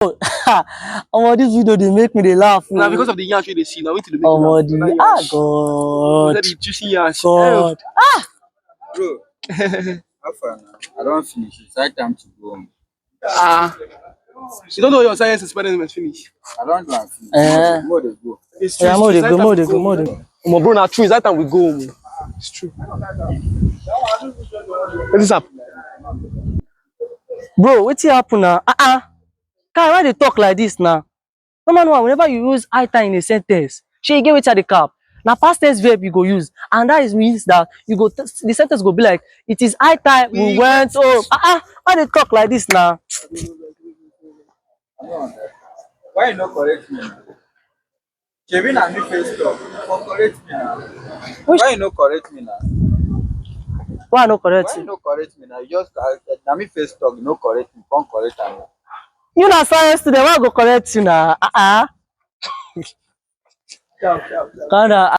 Omo, this video they make me they laugh. Now because of the yash they see, now wait till they make Omo, you laugh. God. That is juicy yash. God. Bro, how far now? I don't finish. It's high time to go home. You don't know your science experiment finish. I don't do and finish. Eh. More they go. It's true. Yeah, It's more true. they It's go, high more time they to go, go. more they go. Omo, bro, now true. It's that time we go home. It's true. What is up? Bro, what's happen now? Kai, why they talk like this now? No, whenever you use item in a sentence, you get which are the cap. Now past tense verb you go use, and that is means that you go the sentence go be like it is high time we went home. Why they talk like this now? Why you not correct me? Kevin and me face talk. For correct me now. Why you not correct me now? Why no correct Why you you? not correct me now? You just na me face talk. You no correct me. Come correct am. You na science student, why I go correct you now? Ciao, ciao, ciao. Kinda